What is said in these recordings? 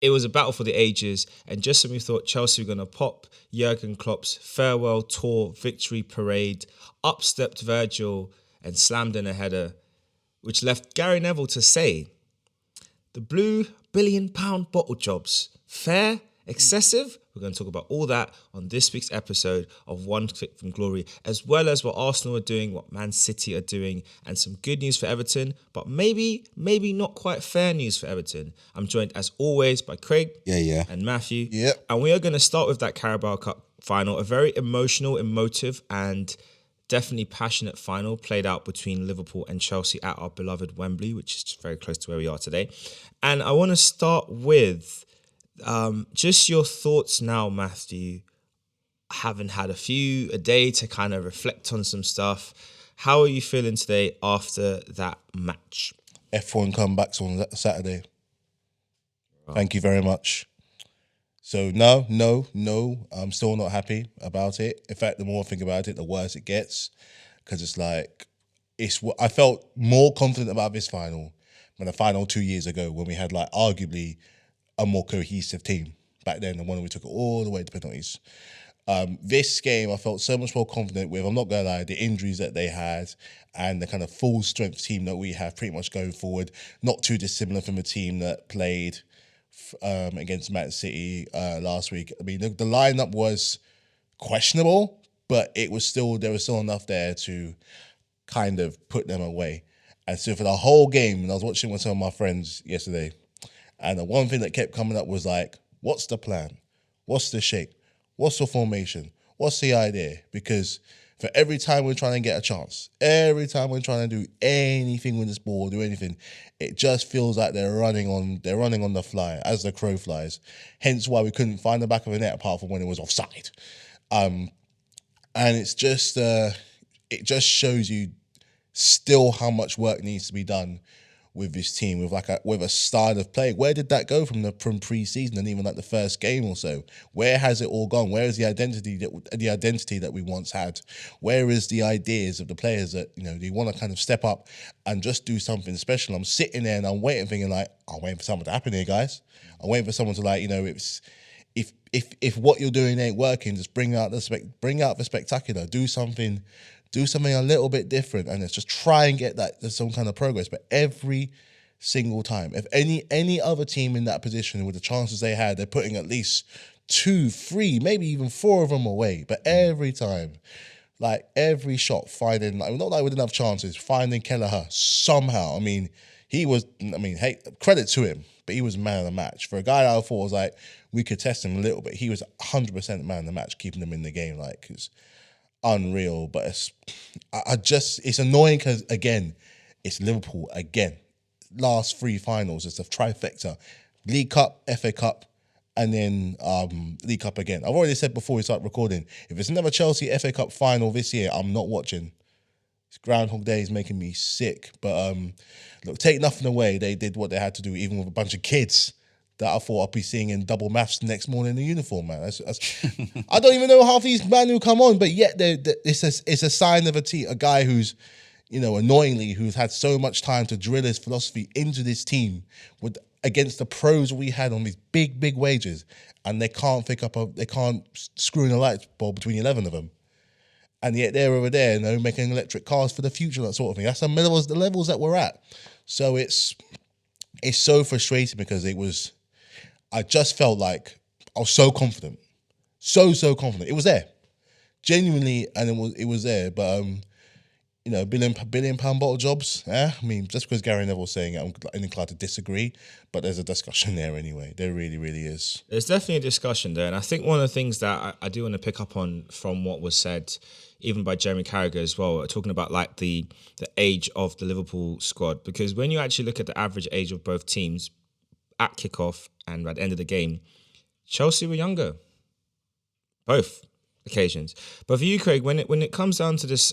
it was a battle for the ages. And just when we thought Chelsea were going to pop Jurgen Klopp's farewell tour victory parade, up stepped Virgil and slammed in a header, which left Gary Neville to say, the blue £1 billion bottle jobs, fair, excessive? We're going to talk about all that on this week's episode of One Click from Glory, as well as what Arsenal are doing, what Man City are doing, and some good news for Everton, but maybe not quite fair news for Everton. I'm joined, as always, by Craig and Matthew. Yep. And we are going to start with that Carabao Cup final, a very emotional, emotive, and definitely passionate final played out between Liverpool and Chelsea at our beloved Wembley, which is very close to where we are today. And I want to start with just your thoughts now, Matthew, having had a day to kind of reflect on some stuff. How are you feeling today after that match? F1 comebacks on Saturday. Thank you very much. So no, I'm still not happy about it. In fact, the more I think about it, the worse it gets. Because it's like, I felt more confident about this final than the final 2 years ago when we had like arguably a more cohesive team back then, the one we took it all the way to penalties. This game, I felt so much more confident with, I'm not going to lie, the injuries that they had and the kind of full strength team that we have pretty much going forward, not too dissimilar from the team that played against Man City last week. I mean, the lineup was questionable, but there was still enough there to kind of put them away. And so for the whole game, and I was watching with some of my friends yesterday, and the one thing that kept coming up was like, what's the plan? What's the shape? What's the formation? What's the idea? Because for every time we're trying to get a chance, every time we're trying to do anything with this ball, do anything, it just feels like they're running on the fly as the crow flies. Hence why we couldn't find the back of the net apart from when it was offside. And it's just it just shows you still how much work needs to be done with this team, with a style of play. Where did that go from pre-season and even like the first game or so? Where has it all gone? Where is the identity that we once had? Where is the ideas of the players that they want to kind of step up and just do something special? I'm sitting there and I'm thinking like, I'm waiting for something to happen here, guys. I'm waiting for someone to if what you're doing ain't working, just bring out the spectacular. Do something a little bit different, and let's just try and get some kind of progress. But every single time, if any other team in that position with the chances they had, they're putting at least 2, 3, maybe even 4 of them away. But every time, like every shot, finding, like, not like we didn't have chances, finding Kelleher somehow. I mean, hey, credit to him, but he was man of the match. For a guy that I thought was like, we could test him a little bit, he was 100% man of the match, keeping them in the game. Like, it's unreal. But it's annoying because, again, it's Liverpool again. Last 3 finals, it's a trifecta. League Cup, FA Cup, and then League Cup again. I've already said before we start recording, if it's another Chelsea FA Cup final this year, I'm not watching. It's Groundhog Day is making me sick. But look, take nothing away. They did what they had to do, even with a bunch of kids that I thought I'd be seeing in double maths the next morning in the uniform, man. I don't even know half these men who come on, but yet it's a sign of a guy who's, annoyingly, who's had so much time to drill his philosophy into this team against the pros we had on these big wages, and they can't screw in a light bulb between 11 of them. And yet they're over there, making electric cars for the future, that sort of thing. That's the levels that we're at. So it's so frustrating because I just felt like I was so confident. So confident. It was there. Genuinely, and it was there. But billion pound bottle jobs. I mean, just because Gary Neville's saying it, I'm inclined to disagree. But there's a discussion there anyway. There really, really is. There's definitely a discussion there. And I think one of the things that I do want to pick up on from what was said, even by Jeremy Carragher as well, talking about like the age of the Liverpool squad. Because when you actually look at the average age of both teams at kickoff and at the end of the game, Chelsea were younger. Both occasions. But for you, Craig, when it comes down to this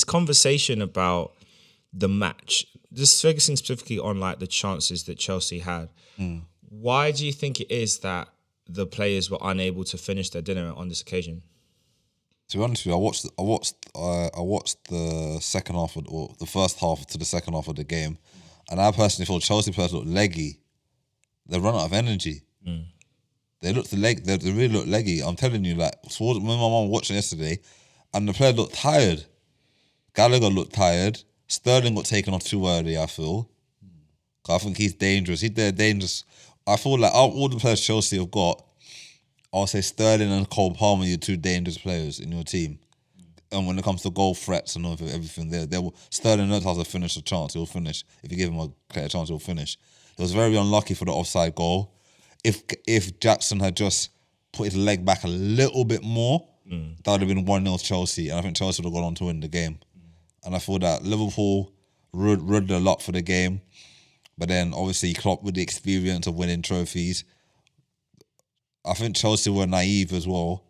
conversation about the match, just focusing specifically on like the chances that Chelsea had, why do you think it is that the players were unable to finish their dinner on this occasion? To be honest with you, I watched the second half or the first half to the second half of the game, and I personally thought Chelsea players looked leggy. they run out of energy. They really look leggy. I'm telling you, like, when my mum watched it yesterday, and the player looked tired. Gallagher looked tired. Sterling got taken off too early, I feel. I think he's dangerous. They're dangerous. I feel like out of all the players Chelsea have got, I'll say Sterling and Cole Palmer are your two dangerous players in your team. And when it comes to goal threats and everything, Sterling knows how to finish a chance. He'll finish. If you give him a clear chance, he'll finish. He was very unlucky for the offside goal. If Jackson had just put his leg back a little bit more, that would have been 1-0 Chelsea. And I think Chelsea would have gone on to win the game. And I feel that Liverpool rode a lot for the game. But then, obviously, Klopp with the experience of winning trophies. I think Chelsea were naive as well,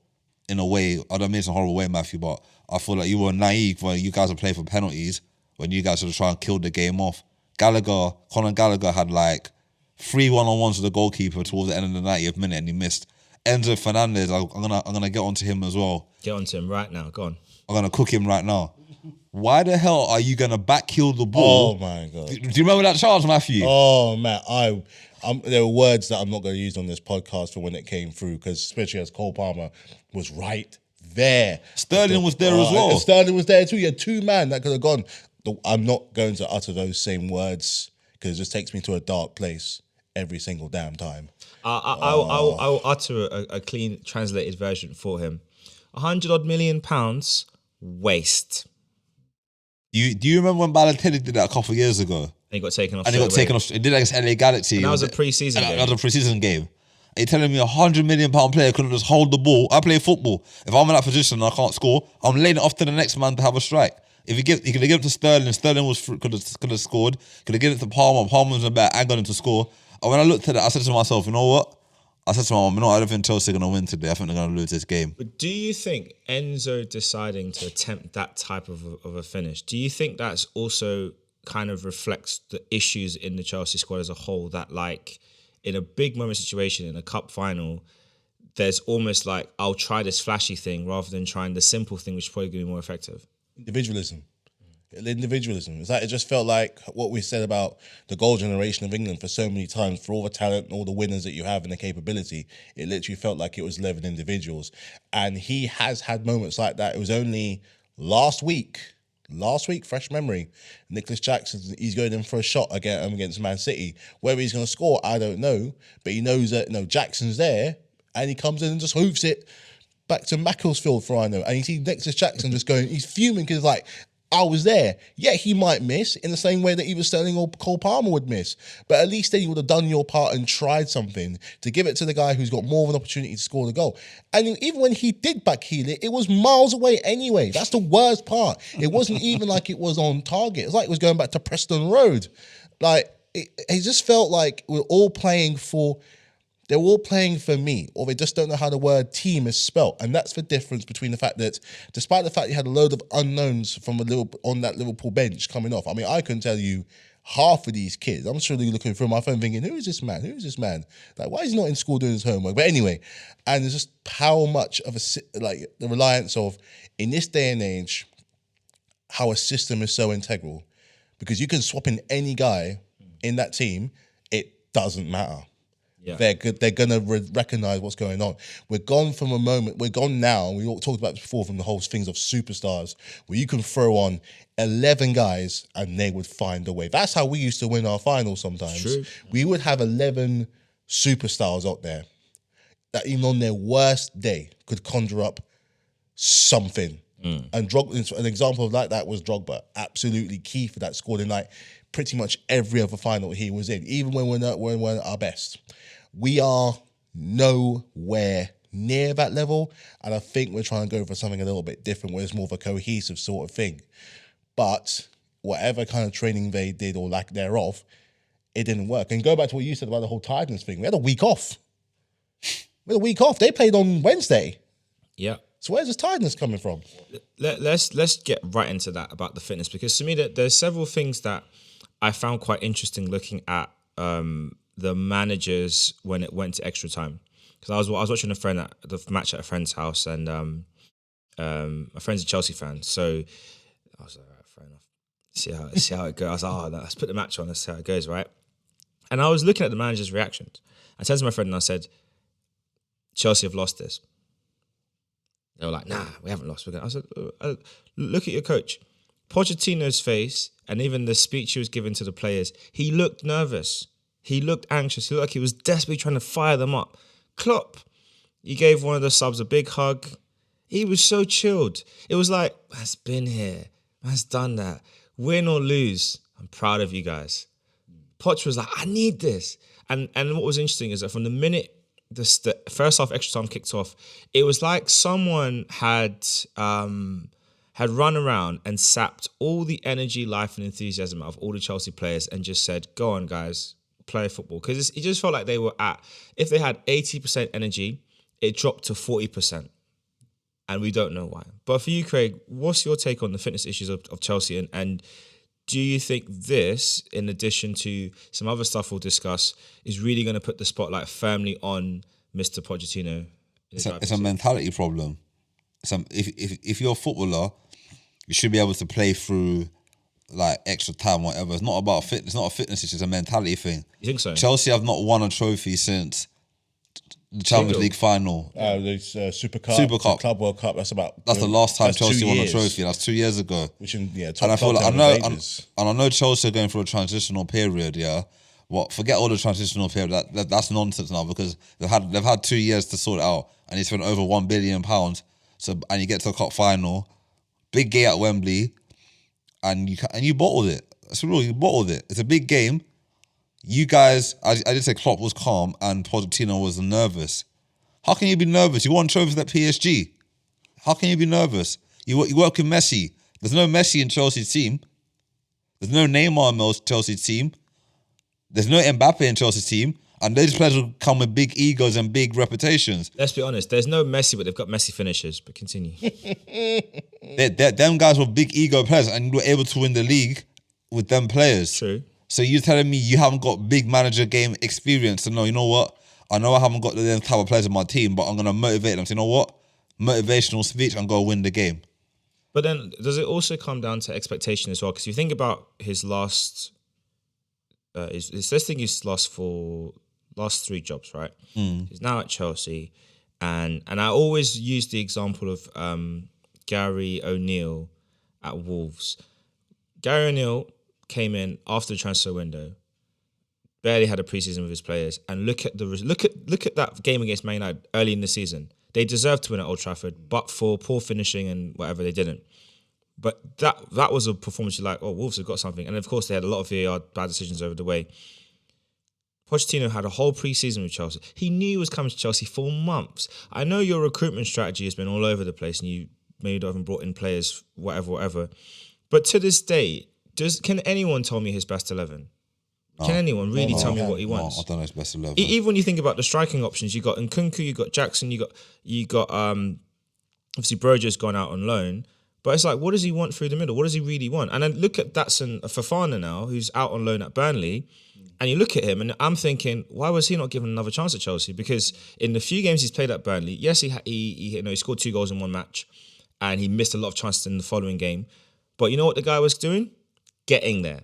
in a way. I don't mean it's a horrible way, Matthew, but I feel like you were naive when you guys were playing for penalties, when you guys were trying to kill the game off. Conor Gallagher had like 3 one-on-ones with the goalkeeper towards the end of the 90th minute and he missed. Enzo Fernandez, I'm gonna get onto him as well. Get onto him right now. Go on. I'm gonna cook him right now. Why the hell are you gonna backheel the ball? Oh my God. Do you remember that charge, Matthew? Oh man, there were words that I'm not going to use on this podcast for when it came through, because especially as Cole Palmer was right there. Sterling was there as well. And Sterling was there too. You had 2 men that could have gone. I'm not going to utter those same words because it just takes me to a dark place every single damn time. I'll utter a clean translated version for him. £100 million waste. Do you remember when Balotelli did that a couple of years ago? And he got taken off. And he got taken off. He did that against LA Galaxy. And that was a pre-season game. That was a pre-season game. And you're telling me £100 million player couldn't just hold the ball? I play football. If I'm in that position and I can't score, I'm laying it off to the next man to have a strike. If he could have given it to Sterling, Sterling could have scored. Could have given it to Palmer. Palmer was in the back and got him to score. And when I looked at it, I said to myself, you know what? I said to my mum, I don't think Chelsea are going to win today. I think they're going to lose this game. But do you think Enzo deciding to attempt that type of a finish, do you think that's also kind of reflects the issues in the Chelsea squad as a whole, that like in a big moment situation, in a cup final, there's almost like, I'll try this flashy thing rather than trying the simple thing, which is probably going to be more effective? Individualism. It's like, it just felt like what we said about the gold generation of England for so many times, for all the talent and all the winners that you have and the capability. It literally felt like it was 11 individuals. And he has had moments like that. It was only last week, fresh memory, Nicholas Jackson, he's going in for a shot against Man City. Whether he's going to score, I don't know. But he knows that Jackson's there and he comes in and just hoofs it back to Macclesfield for I know. And you see Nicholas Jackson just going, he's fuming because like, I was there. Yeah, he might miss in the same way that either Sterling or Cole Palmer would miss. But at least then you would have done your part and tried something to give it to the guy who's got more of an opportunity to score the goal. And even when he did backheel it, it was miles away anyway. That's the worst part. It wasn't even like it was on target. It's like it was going back to Preston Road. Like, it just felt like they're all playing for me, or they just don't know how the word team is spelt. And that's the difference between the fact that, despite the fact you had a load of unknowns on that Liverpool bench coming off, I mean, I couldn't tell you half of these kids. I'm sure they're looking through my phone thinking, who is this man? Like, why is he not in school doing his homework? But anyway, and it's just how much of the reliance of, in this day and age, how a system is so integral. Because you can swap in any guy in that team, it doesn't matter. Yeah. They're going to recognise what's going on. We're gone now, and we all talked about this before, from the whole things of superstars, where you can throw on 11 guys and they would find a way. That's how we used to win our finals sometimes. True. We would have 11 superstars out there that even on their worst day could conjure up something. And Drogba, an example of that was Drogba. Absolutely key for that. Scored in like pretty much every other final he was in, even when we're at our best. We are nowhere near that level, and I think we're trying to go for something a little bit different, where it's more of a cohesive sort of thing. But whatever kind of training they did or lack thereof, it didn't work. And go back to what you said about the whole tiredness thing. We had a week off. They played on Wednesday. Yeah. So where's this tiredness coming from? Let's get right into that about the fitness, because to me there's several things that I found quite interesting looking at the managers when it went to extra time. Because I was watching the match at a friend's house, and my friend's a Chelsea fan, so I was like, all right, fair enough. See how it goes. I was like, let's put the match on, let's see how it goes, right? And I was looking at the managers' reactions, I turned to my friend and I said, Chelsea have lost this. They were like, nah, we haven't lost. I said, look at your coach. Pochettino's face and even the speech he was giving to the players, he looked nervous. He looked anxious. He looked like he was desperately trying to fire them up. Klopp, he gave one of the subs a big hug. He was so chilled. It was like, man's been here. Man's done that. Win or lose, I'm proud of you guys. Poch was like, I need this. And what was interesting is that from the minute the first half extra time kicked off, it was like someone had run around and sapped all the energy, life and enthusiasm out of all the Chelsea players and just said, go on guys, play football. Because it just felt like they were if they had 80% energy, it dropped to 40%. And we don't know why. But for you, Craig, what's your take on the fitness issues of Chelsea? And do you think this, in addition to some other stuff we'll discuss, is really going to put the spotlight firmly on Mr. Pochettino? It's a mentality problem. If you're a footballer, you should be able to play through like extra time, whatever. It's not about fitness. It's not a fitness issue. It's a mentality thing. You think so? Chelsea have not won a trophy since the Champions League final. There's Super Cup, Club World Cup. That's the last time Chelsea won a trophy. That's 2 years ago. Which and I feel like I know Chelsea are going through a transitional period. Yeah, forget all the transitional period. That's nonsense now because they've had 2 years to sort it out, and he spent over £1 billion. So and you get to the cup final, big game at Wembley, and you bottled it. That's real. You bottled it. It's a big game. You guys, I did say Klopp was calm and Pochettino was nervous. How can you be nervous? You won trophies at PSG. How can you be nervous? You work with Messi. There's no Messi in Chelsea's team. There's no Neymar in Chelsea's team. There's no Mbappe in Chelsea's team. And those players will come with big egos and big reputations. Let's be honest. There's no Messi, but they've got Messi finishers. But continue. Them guys were big ego players and you were able to win the league with them players. True. So you're telling me you haven't got big manager game experience to know, you know what? I know I haven't got the type of players in my team, but I'm going to motivate them. So you know what? Motivational speech and go win the game. But then does it also come down to expectation as well? Because you think about his last, let's think his last 3 jobs, right? He's now at Chelsea. And I always use the example of Gary O'Neill at Wolves. Gary O'Neill came in after the transfer window, barely had a preseason with his players, and look at that game against Man United early in the season. They deserved to win at Old Trafford, but for poor finishing and whatever, they didn't. But that was a performance you're like, oh, Wolves have got something. And of course, they had a lot of VAR bad decisions over the way. Pochettino had a whole preseason with Chelsea. He knew he was coming to Chelsea for months. I know your recruitment strategy has been all over the place, and you maybe haven't brought in players, whatever. But to this day, can anyone tell me his best 11? Can anyone really tell me what he wants? I don't know his best 11. Even when you think about the striking options, you got Nkunku, you got Jackson, you got obviously Broja's gone out on loan. But it's like, what does he want through the middle? What does he really want? And then look at Datsun Fofana now, who's out on loan at Burnley, and you look at him, and I'm thinking, why was he not given another chance at Chelsea? Because in the few games he's played at Burnley, yes, he scored 2 goals in one match, and he missed a lot of chances in the following game. But you know what the guy was doing? Getting there.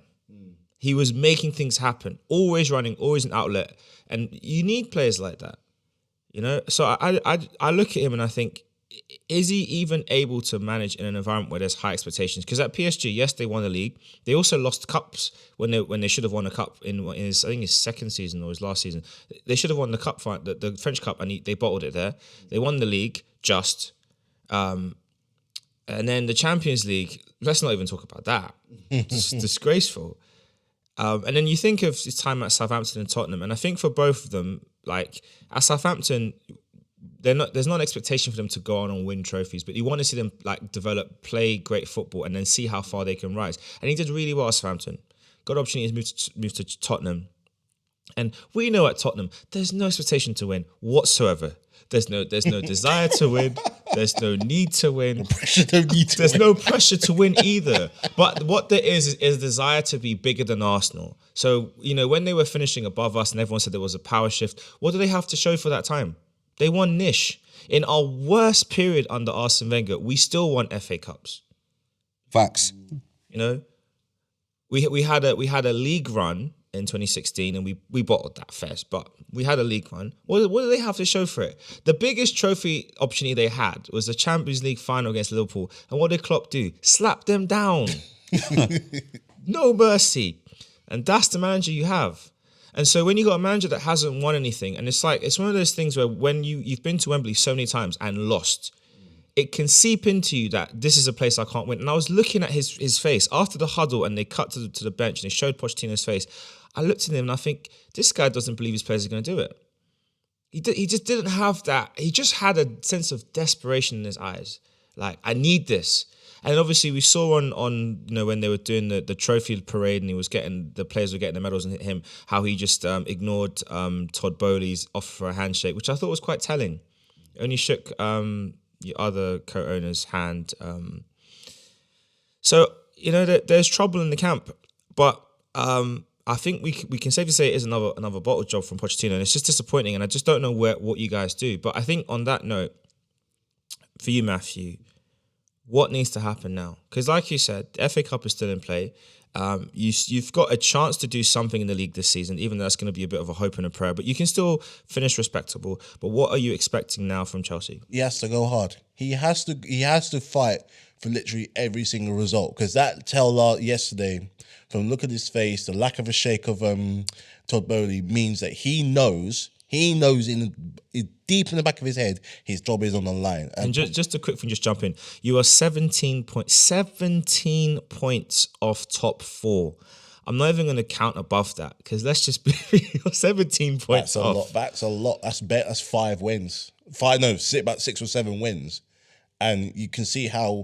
He was making things happen, always running, always an outlet. And you need players like that, you know? So I look at him and I think, is he even able to manage in an environment where there's high expectations? Because at PSG, yes, they won the league. They also lost cups when they should have won a cup in his, I think his second season or his last season. They should have won the cup, the French Cup, and they bottled it there. They won the league, and then the Champions League, let's not even talk about that. It's disgraceful. And then you think of his time at Southampton and Tottenham, and I think for both of them, like at Southampton, there's not an expectation for them to go on and win trophies, but you want to see them like develop, play great football, and then see how far they can rise. And he did really well at Southampton. Got opportunity to move to Tottenham, and we know at Tottenham there's no expectation to win whatsoever. There's no desire to win. There's no need to win. There's no pressure to win either. But what there is desire to be bigger than Arsenal. So, you know, when they were finishing above us and everyone said there was a power shift, what do they have to show for that time? They won niche. In our worst period under Arsene Wenger, we still won FA Cups. Facts. You know, we had a league run in 2016, and we bottled that first, but we had a league run. What do they have to show for it? The biggest trophy opportunity they had was the Champions League final against Liverpool, and what did Klopp do? Slap them down. No mercy. And that's the manager you have. And so when you got a manager that hasn't won anything, and it's one of those things where when you've been to Wembley so many times and lost, it can seep into you that this is a place I can't win. And I was looking at his face after the huddle, and they cut to the bench and they showed Pochettino's face. I looked at him and I think, this guy doesn't believe his players are going to do it. He just didn't have that. He just had a sense of desperation in his eyes. Like, I need this. And obviously we saw on when they were doing the trophy parade and the players were getting the medals and hit him, how he just ignored Todd Bowley's offer for a handshake, which I thought was quite telling. Only shook the other co-owner's hand. So, there's trouble in the camp. But I think we can safely say it is another bottle job from Pochettino, and it's just disappointing, and I just don't know what you guys do. But I think on that note, for you, Matthew, what needs to happen now? Because like you said, the FA Cup is still in play. You've got a chance to do something in the league this season, even though that's going to be a bit of a hope and a prayer, but you can still finish respectable. But what are you expecting now from Chelsea? He has to go hard. He has to fight for literally every single result, because that tell yesterday, from the look at his face, the lack of a shake of Todd Bowley means that he knows deep in the back of his head, his job is on the line. And just a quick thing, just jump in. You are 17 points off top 4. I'm not even going to count above that, because let's just be 17 points off. That's a lot. That's 5 wins. About 6 or 7 wins, and you can see how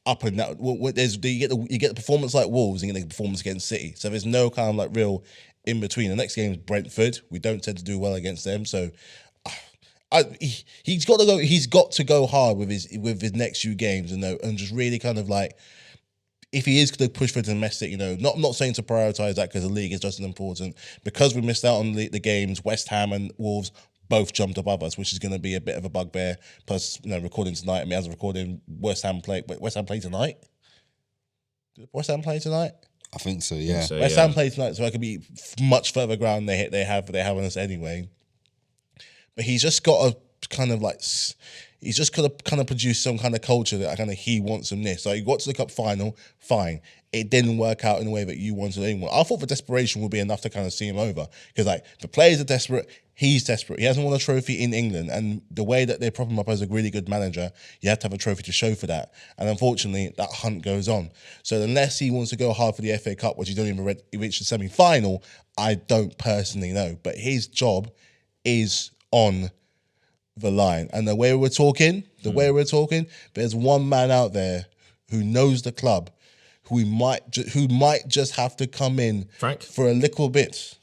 up and down. You get the performance like Wolves, and you get the performance against City. So there's no kind of like real in between. The next game is Brentford. We don't tend to do well against them, so he's got to go. He's got to go hard with his next few games, and just really kind of like, if he is going to push for domestic, not saying to prioritise that, because the league is just as important. Because we missed out on the games, West Ham and Wolves both jumped above us, which is going to be a bit of a bugbear. Plus, recording tonight. I mean, as of recording, West Ham play tonight. Did West Ham play tonight? I think so, yeah. West Ham play tonight, so I could be much further ground they have on us anyway. But he's just got to kind of like, he's just got to kind of produce some kind of culture that kind of he wants from this. Like, he got to the cup final, fine. It didn't work out in the way that you wanted anyone. I thought the desperation would be enough to kind of see him over, because like the players are desperate. He's desperate. He hasn't won a trophy in England, and the way that they prop him up as a really good manager, you have to have a trophy to show for that. And unfortunately, that hunt goes on. So unless he wants to go hard for the FA Cup, which he don't even reach the semi-final, I don't personally know. But his job is on the line. And the way we're talking, there's one man out there who knows the club, who might just have to come in Frank? for a little bit.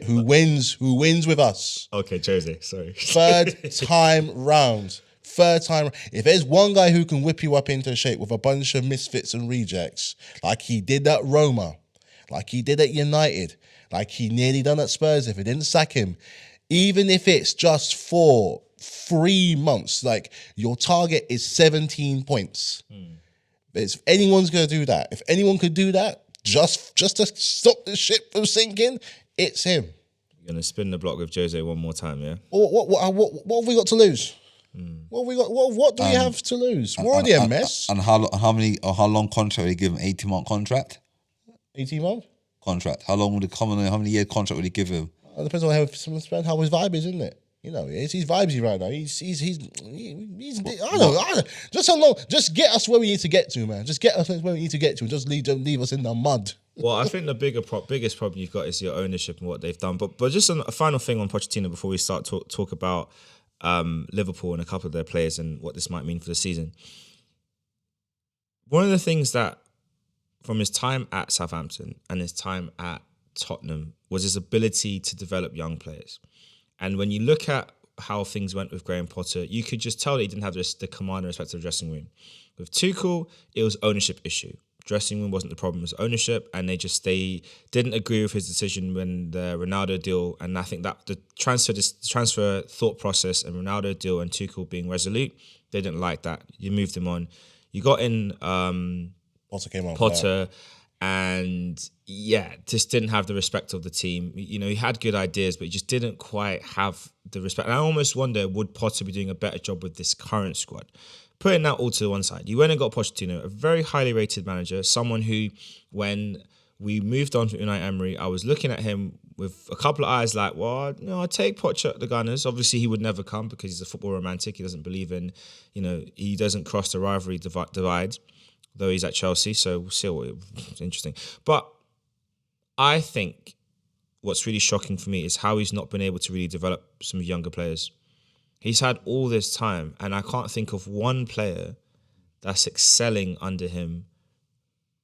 Who wins with us. Okay, Jose, sorry. Third time round. If there's one guy who can whip you up into shape with a bunch of misfits and rejects, like he did at Roma, like he did at United, like he nearly done at Spurs if it didn't sack him, even if it's just for 3 months, like your target is 17 points. If anyone's going to do that, if anyone could do that, just to stop the ship from sinking, it's him. You're going to spin the block with Jose one more time, yeah? What have we got to lose? What have we got? What do we have to lose? We're already a mess. And how long contract would he give him? 18-month contract? 18 months? Contract. How long would it come on? How many year contract would he give him? It depends on how his vibe is, isn't it? He's vibesy right now. He's I don't know. Just how long? Just get us where we need to get to, man. Just get us where we need to get to, and just leave us in the mud. Well, I think the biggest problem you've got is your ownership and what they've done. But just a final thing on Pochettino before we start talk about Liverpool and a couple of their players and what this might mean for the season. One of the things that, from his time at Southampton and his time at Tottenham, was his ability to develop young players. And when you look at how things went with Graham Potter, you could just tell that he didn't have the command and respect of the dressing room. With Tuchel, it was ownership issue. Dressing room wasn't the problem, it was ownership, and they didn't agree with his decision when the Ronaldo deal, and I think that the transfer thought process and Ronaldo deal and Tuchel being resolute, they didn't like that. You moved him on. You got in Potter came on. Potter, and just didn't have the respect of the team. You know, he had good ideas, but he just didn't quite have the respect. And I almost wonder, would Potter be doing a better job with this current squad? Putting that all to one side, you went and got Pochettino, a very highly rated manager, someone who, when we moved on to Unai Emery, I was looking at him with a couple of eyes like, well, I'd take Poch at the Gunners. Obviously, he would never come because he's a football romantic. He doesn't believe in, he doesn't cross the rivalry divide, though he's at Chelsea. So we'll see it's interesting. But I think what's really shocking for me is how he's not been able to really develop some younger players. He's had all this time, and I can't think of one player that's excelling under him.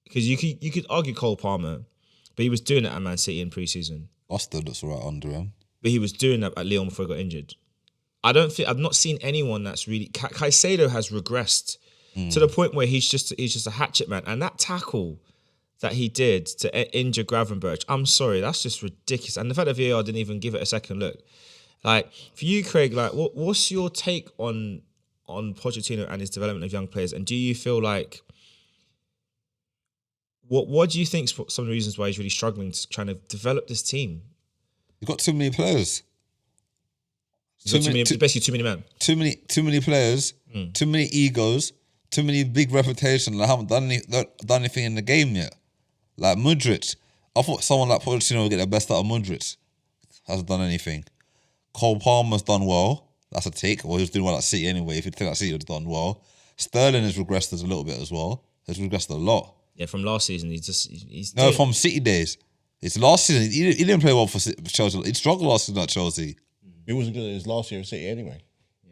Because you could argue Cole Palmer, but he was doing it at Man City in pre-season. Oster looks right under him. But he was doing that at Lyon before he got injured. I've not seen anyone that's really... Caicedo has regressed to the point where he's just a hatchet man. And that tackle that he did to injure Gravenberch, I'm sorry, that's just ridiculous. And the fact that VAR didn't even give it a second look. Like, for you, Craig, like, what's your take on Pochettino and his development of young players? And do you feel like... What do you think is some of the reasons why he's really struggling to trying to develop this team? You've got too many players. Basically too many men. Too many players, too many egos, too many big reputations that haven't done anything in the game yet. Like Mudryk. I thought someone like Pochettino would get the best out of Mudryk. Hasn't done anything. Cole Palmer's done well. That's a take. Well, he was doing well at City anyway. If you take that City, he'd done well. Sterling has regressed a little bit as well. He's regressed a lot. Yeah, from last season, he's from City days. It's last season. He didn't play well for Chelsea. He struggled last season at Chelsea. He wasn't good at his last year at City anyway.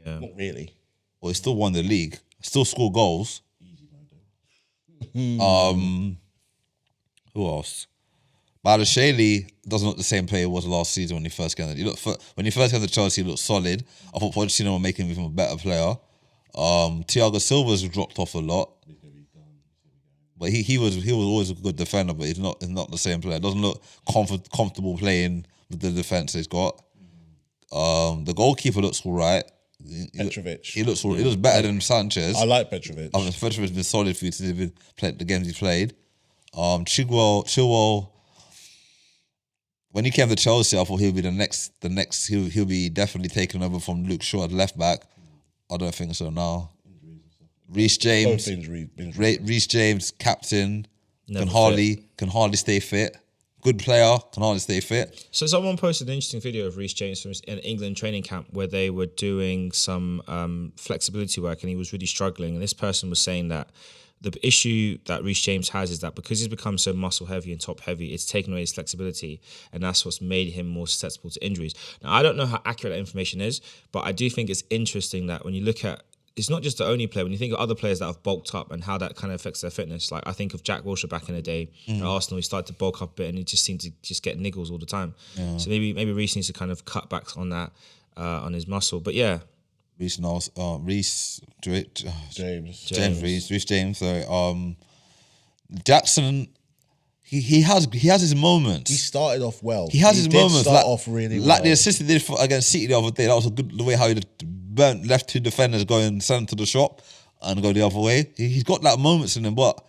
Yeah. Not really. Well, he still won the league. Still scored goals. Who else? Balotelli doesn't look the same player he was last season when he first came. When he first came to Chelsea, he looked solid. I thought Pochettino would make him even a better player. Thiago Silva's dropped off a lot. But he was always a good defender, but he's not the same player. Doesn't look comfortable playing with the defense he's got. The goalkeeper looks all right. Petrovic. He looks better than Sanchez. I like Petrovic. Petrovic's been solid for you to play the games he's played. Chilwell. When he came to Chelsea, I thought he'll be the next. He'll be definitely taken over from Luke Shaw at left back. I don't think so now. Reece James, captain, can hardly stay fit. Good player, can hardly stay fit. So someone posted an interesting video of Reece James from an England training camp where they were doing some flexibility work and he was really struggling. And this person was saying that the issue that Reece James has is that because he's become so muscle heavy and top heavy, it's taken away his flexibility, and that's what's made him more susceptible to injuries. Now, I don't know how accurate that information is, but I do think it's interesting that when you look at, it's not just the only player. When you think of other players that have bulked up and how that kind of affects their fitness, like I think of Jack Wilshere back in the day at Arsenal, he started to bulk up a bit and he just seemed to just get niggles all the time. Yeah. So maybe Reece needs to kind of cut back on that, on his muscle. But yeah. Reece James. Sorry. Jackson. He has his moments. He started off well. He has his moments. Start off really well. Like the assist he did against City the other day. That was a good the way how he left two defenders going send to the shop and go the other way. He's got like moments in him, but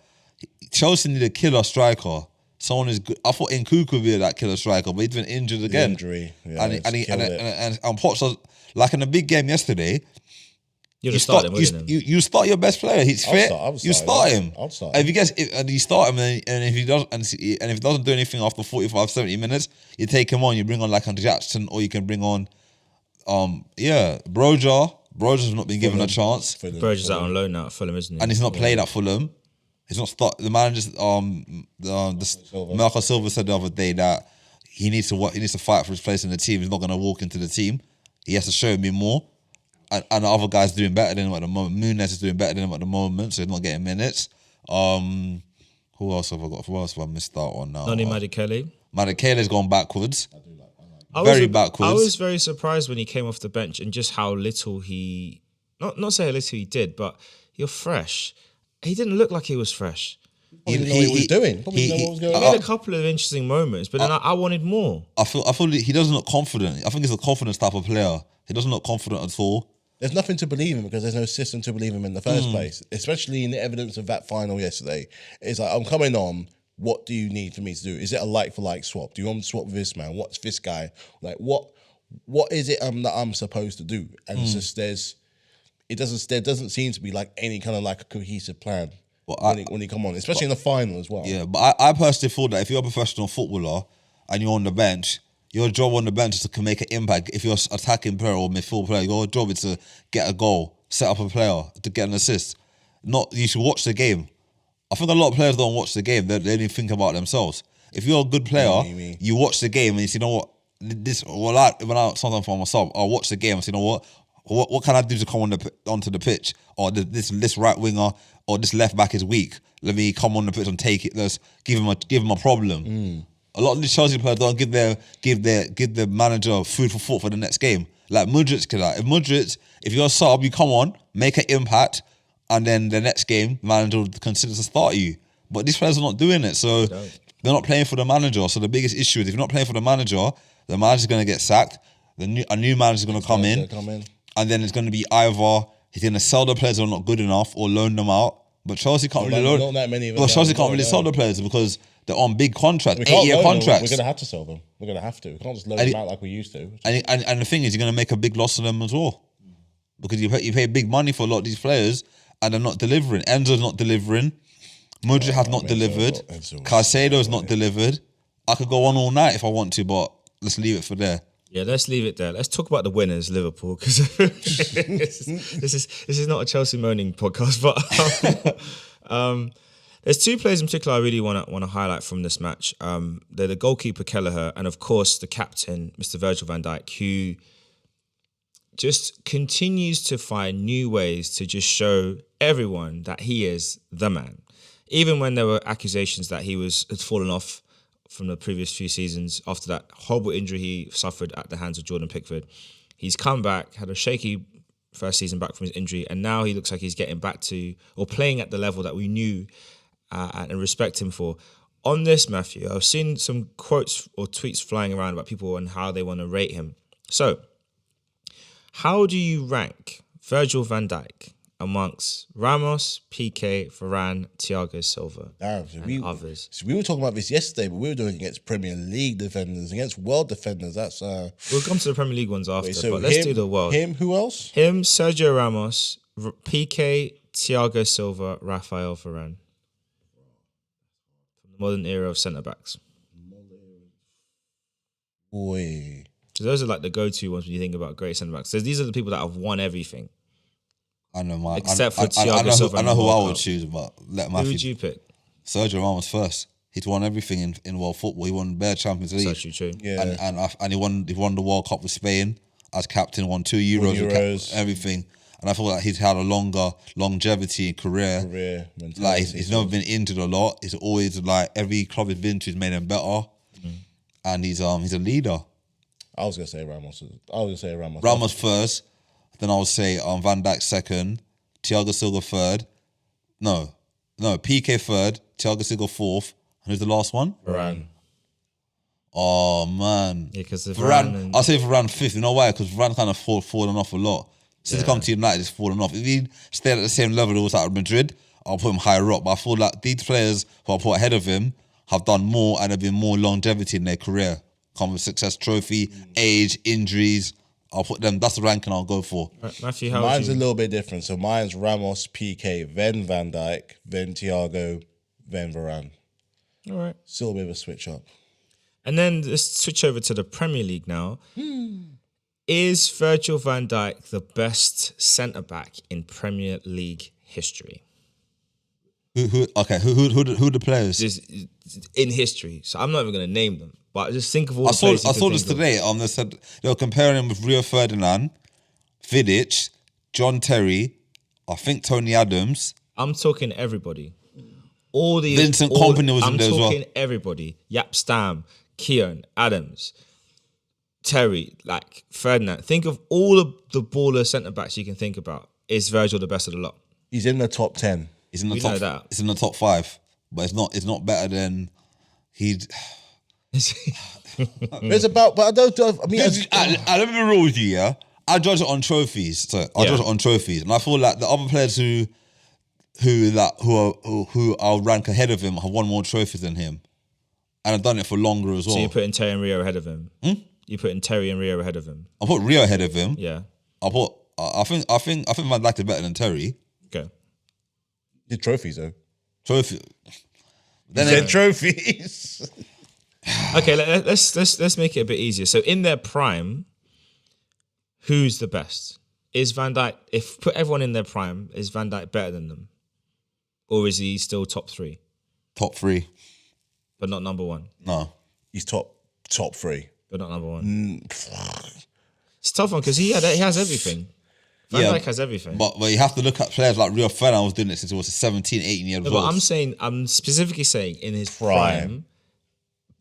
Chelsea need a killer striker. Someone who's good. I thought Nkunku would be that killer striker, but he's been injured again. Injury, yeah, and Poch, like in the big game yesterday. You start your best player. He's fit. You start him. I'll start. If you start him, and if he doesn't do anything after 45, 70 minutes, you take him on. You bring on like Andrew Jackson, or you can bring on, Broja. Broja's not been given a chance. Broja's out on loan now at Fulham, isn't he? And he's not played at Fulham. He's not start. The manager, Markus Silva said the other day that he needs to fight for his place in the team. He's not going to walk into the team. He has to show me more. And the other guy's doing better than him at the moment. Muniz is doing better than him at the moment, so he's not getting minutes. Who else have I got? Who else have I missed out on now? Noni Madikele. Madikele's gone backwards. Backwards. I was very surprised when he came off the bench and just how little he... Not say how little he did, but you're fresh. He didn't look like he was fresh. He didn't know what he was doing. Probably didn't know what was going on. He made a couple of interesting moments, but then I wanted more. I feel he doesn't look confident. I think he's a confidence type of player. He doesn't look confident at all. There's nothing to believe in because there's no system to believe him in the first place, especially in the evidence of that final yesterday. It's like, I'm coming on, what do you need for me to do? Is it a like for like swap? Do you want me to swap with this man? What's this guy? Like what is it that I'm supposed to do? And it's just there doesn't seem to be like any kind of like a cohesive plan when you come on, especially in the final as well. Yeah, but I personally feel that if you're a professional footballer and you're on the bench, your job on the bench is to make an impact. If you're an attacking player or midfield player, your job is to get a goal, set up a player, to get an assist. You should watch the game. I think a lot of players don't watch the game. They only think about themselves. If you're a good player, you watch the game and you say, you know what, when I sometimes for myself, I'll watch the game and say, you know what can I do to come onto the pitch? Or this right winger or this left back is weak. Let me come on the pitch and take it. Let's give him a problem. A lot of these Chelsea players don't give the manager food for thought for the next game. Like Mudryk could that. If you're a sub, you come on, make an impact, and then the next game, manager will consider to start you. But these players are not doing it, so they're not playing for the manager. So the biggest issue is if you're not playing for the manager's going to get sacked. A new manager's going to come in, and then it's going to be either he's going to sell the players who are not good enough or loan them out. But Chelsea can't really loan. Not that many of them. Well, Chelsea can't really sell the players because they're on big contracts, 8-year contracts. We're going to have to sell them. We're going to have to. We can't just loan them out like we used to. And the thing is, you're going to make a big loss on them as well. Because you pay big money for a lot of these players and they're not delivering. Enzo's not delivering. Mudryk has not delivered. Caicedo's not delivered. I could go on all night if I want to, but let's leave it for there. Yeah, let's leave it there. Let's talk about the winners, Liverpool, because this is not a Chelsea moaning podcast. But there's two players in particular I really want to highlight from this match. They're the goalkeeper Kelleher and of course the captain, Mr. Virgil Van Dijk, who just continues to find new ways to just show everyone that he is the man. Even when there were accusations that he had fallen off from the previous few seasons after that horrible injury he suffered at the hands of Jordan Pickford. He's come back, had a shaky first season back from his injury, and now he looks like he's getting back to, or playing at the level that we knew and respect him for. On this, Matthew, I've seen some quotes or tweets flying around about people and how they want to rate him. So, how do you rank Virgil van Dijk amongst Ramos, PK, Varane, Thiago Silva, and others? So we were talking about this yesterday, but we were doing it against Premier League defenders, against world defenders. That's we'll come to the Premier League ones after, but let's do the world. Who else? Him, Sergio Ramos, PK, Thiago Silva, Rafael Varane. From the modern era of centre-backs. Boy. So those are like the go-to ones when you think about great centre-backs. So these are the people that have won everything. I know, man. Except for Thiago Silva. I know who I would choose, but let Matthew. Who would you pick? Sergio Ramos first. He's won everything in world football. He won bare Champions League. That's actually true. Yeah. And he won the World Cup with Spain as captain. Won 2 Euros. Everything. And I feel like he's had a longer longevity in career. Like he's never been injured a lot. He's always like every club he's been to has made him better. And he's a leader. I was gonna say Ramos. Ramos first. Then I would say Van Dijk second, Thiago Silva third. No, PK third, Thiago Silva fourth. And who's the last one? Varane. Oh man. Yeah, because Varane. I'll say Varane fifth. You know why? Because Varane kind of fallen off a lot. Since he come to United, he's fallen off. If he stayed at the same level he was at Madrid, I'll put him higher up. But I feel like these players who I put ahead of him have done more and have been more longevity in their career. Come with success trophy, age, injuries. I'll put them. That's the ranking I'll go for. Matthew, how mine's a little bit different. So mine's Ramos, PK, then Van Dijk, then Thiago, then Varane. All right. Still a bit of a switch up. And then let's switch over to the Premier League now. Is Virgil van Dijk the best centre-back in Premier League history? Who the players? Just in history. So I'm not even going to name them. But just think of all I saw this today. They said they were comparing him with Rio Ferdinand, Vidic, John Terry, I think Tony Adams. I'm talking everybody. All the Vincent Kompany was in there as well. I'm talking everybody. Yap Stam, Keown, Adams, Terry, like Ferdinand. Think of all of the baller centre backs you can think about. Is Virgil the best of the lot? He's in the top 10. He's in the top. It's in the top 5, but it's not better than he. It's about, but I mean, let me be real with you, yeah. I judge it on trophies, and I feel like the other players who who I'll rank ahead of him have won more trophies than him, and I've done it for longer as well. So you're putting Terry and Rio ahead of him. You're putting Terry and Rio ahead of him. I put Rio ahead of him. Yeah. I think Van Dijk is better than Terry. Okay. The trophies though. Trophy. Then Then trophies. Okay, let's make it a bit easier. So in their prime, who's the best? Is Van Dijk, if put everyone in their prime, is Van Dijk better than them? Or is he still top 3, top 3. but not number 1? No. He's top 3. But not number 1. It's a tough one because he has everything. Van Dijk has everything. But you have to look at players like Rio Ferdinand was doing it since he was 17, 18 years old. But I'm specifically saying in his prime,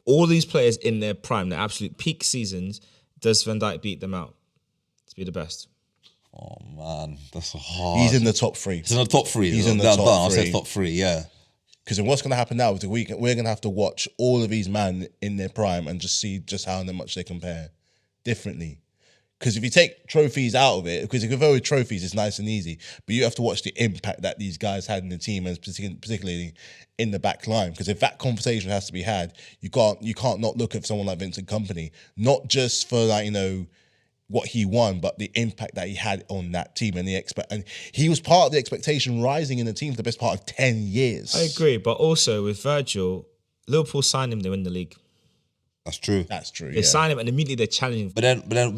all these players in their prime, their absolute peak seasons, does Van Dijk beat them out to be the best? Oh man, that's hard. He's in the top 3. He's in the top 3. He's in the top 3. I said top 3, yeah. Because then what's going to happen now is we're going to have to watch all of these men in their prime and just see just how much they compare differently. Because if you take trophies out of it, because if you go with trophies, it's nice and easy. But you have to watch the impact that these guys had in the team, and particularly in the back line. Because if that conversation has to be had, you can't not look at someone like Vincent Kompany, not just for what he won, but the impact that he had on that team and and he was part of the expectation rising in the team for the best part of 10 years. I agree, but also with Virgil, Liverpool signed him, they win the league. That's true. That's true. They signed him and immediately they're challenging. But then when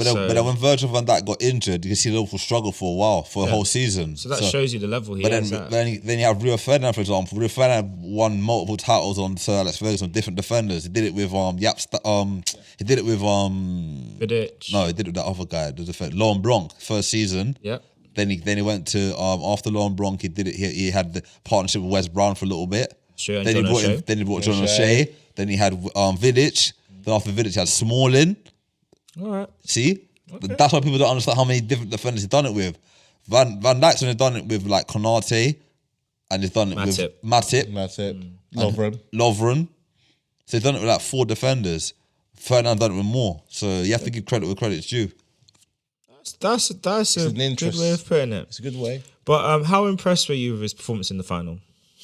Virgil van Dijk got injured, you can see Liverpool struggle for a while, for a whole season. So that shows you the level he But is then, at. then you have Rio Ferdinand, for example. Rio Ferdinand won multiple titles on Sir Alex Ferguson, different defenders. He did it with he did it with Vidic. No, he did it with that other guy, the defender, Laurent Blanc, first season. Yeah. Then he went to after Laurent Blanc, he did it. He had the partnership with West Brown for a little bit. Sure, Then he brought John O'Shea. Then he had Vidic. Then after Vidic, he had Smalling. All right. See? That's why people don't understand how many different defenders he's done it with. Van Dijk's only done it with like Konate, and he's done it with Matip. That's it. Lovren. So he's done it with like 4 defenders. Ferdinand done it with more. So you have to give credit where credit's due. That's a good way of putting it. It's a good way. But how impressed were you with his performance in the final?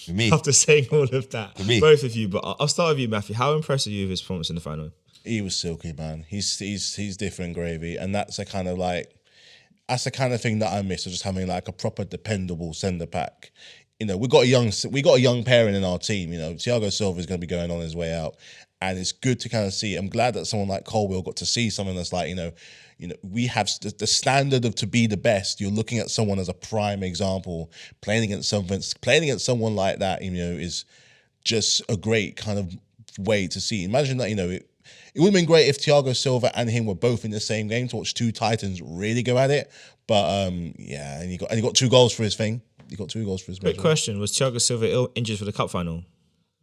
For me. After saying all of that. For me. Both of you, but I'll start with you, Matthew. How impressed are you with his performance in the final? He was silky, man. He's different gravy, and that's the kind of thing that I miss. Of just having like a proper dependable centre back. You know, we got a young pairing in our team. You know, Thiago Silva is going to be going on his way out, and it's good to kind of see. I'm glad that someone like Colwill got to see something that's like, you know, we have the standard of to be the best. You're looking at someone as a prime example. Playing against someone like that, you know, is just a great kind of way to see. Imagine that, you know, it would have been great if Thiago Silva and him were both in the same game to watch 2 Titans really go at it. But and he got 2 goals for his thing. He got 2 goals for his. Quick question: was Thiago Silva injured for the cup final,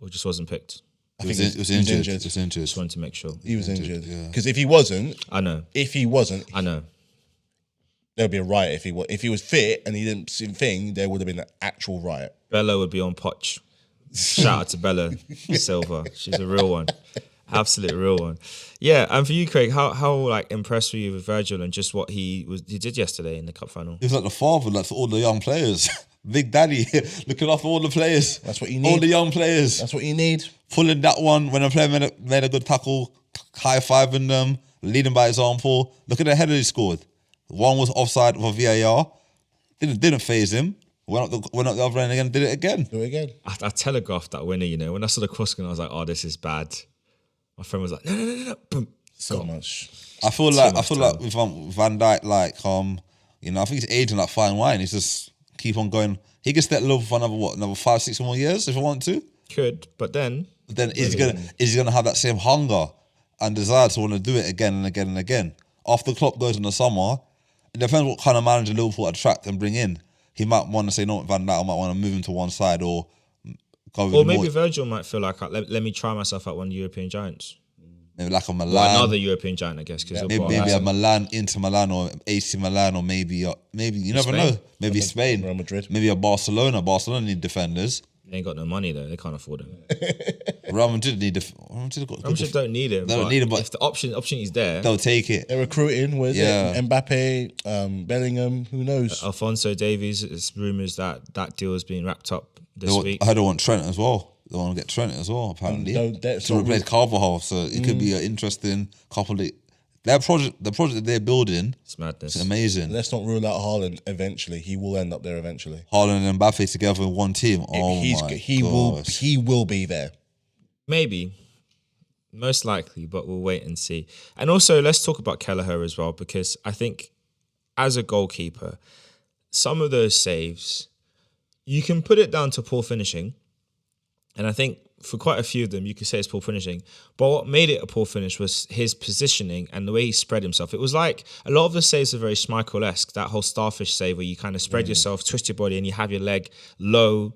or just wasn't picked? He was injured. Just wanted to make sure. He was injured. Because if he wasn't, I know. I know. There'd be a riot if he was fit and he didn't see thing. There would have been an actual riot. Bella would be on Poch. Shout out to Bella Silva. She's a real one. Absolute real one. Yeah, and for you, Craig, how like impressed were you with Virgil and just what he did yesterday in the cup final? He was like the father, like for all the young players. Big daddy, looking after all the players. That's what you need. All the young players. That's what you need. Pulling that one when a player made a good tackle, high-fiving them, leading by example. Look at the header he scored. One was offside for VAR. Didn't phase him. Went up the other end again, did it again. Do it again. I telegraphed that winner, you know. When I saw the cross gun, I was like, oh, this is bad. My friend was like, no. Boom. So much. I feel like with Van Dijk, like you know, I think he's aging like fine wine. He's just keep on going. He can stay at Liverpool for another 5-6 more years if he want to. Could, but then is he gonna have that same hunger and desire to want to do it again and again and again? After Klopp goes in the summer, it depends what kind of manager Liverpool attract and bring in. He might want to say, no, Van Dijk, I might want to move him to one side or go with maybe Virgil might feel like, let me try myself at one of the European giants. Maybe like a Milan. Well, another European giant, I guess. Maybe a Milan, Inter Milan or AC Milan, or maybe you never know. Maybe Spain. Real Madrid. Maybe a Barcelona. Barcelona need defenders. They ain't got no money though. They can't afford him. Real Madrid need Real Madrid don't need him. They don't need him, but if the opportunity's there, they'll take it. They're recruiting. Was it Mbappe, Bellingham? Who knows? Alphonso Davies. It's rumours that deal is being wrapped up this week. I heard they want Trent as well. They want to get Trent as well, apparently, to replace Carvajal. So it could be an interesting couple of. The project that they're building, it's madness. It's amazing. Let's not rule out Haaland. Eventually, he will end up there. Eventually, Haaland and Mbappe together in one team. He will be there. Maybe, most likely, but we'll wait and see. And also, let's talk about Kelleher as well, because I think as a goalkeeper, some of those saves, you can put it down to poor finishing, and I think for quite a few of them, you could say it's poor finishing. But what made it a poor finish was his positioning and the way he spread himself. It was like a lot of the saves are very Schmeichel-esque, that whole starfish save where you kind of spread yourself, twist your body, and you have your leg low,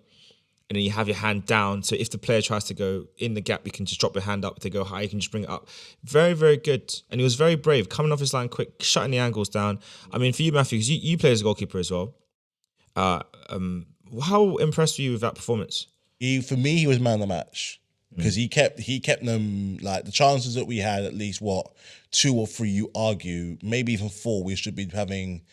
and then you have your hand down. So if the player tries to go in the gap, you can just drop your hand up. If they go high, you can just bring it up. Very, very good. And he was very brave, coming off his line quick, shutting the angles down. I mean, for you, Matthew, because you play as a goalkeeper as well, how impressed were you with that performance? For me, he was man of the match because he kept them, like, the chances that we had, at least 2 or 3, you argue, maybe even 4, we should be having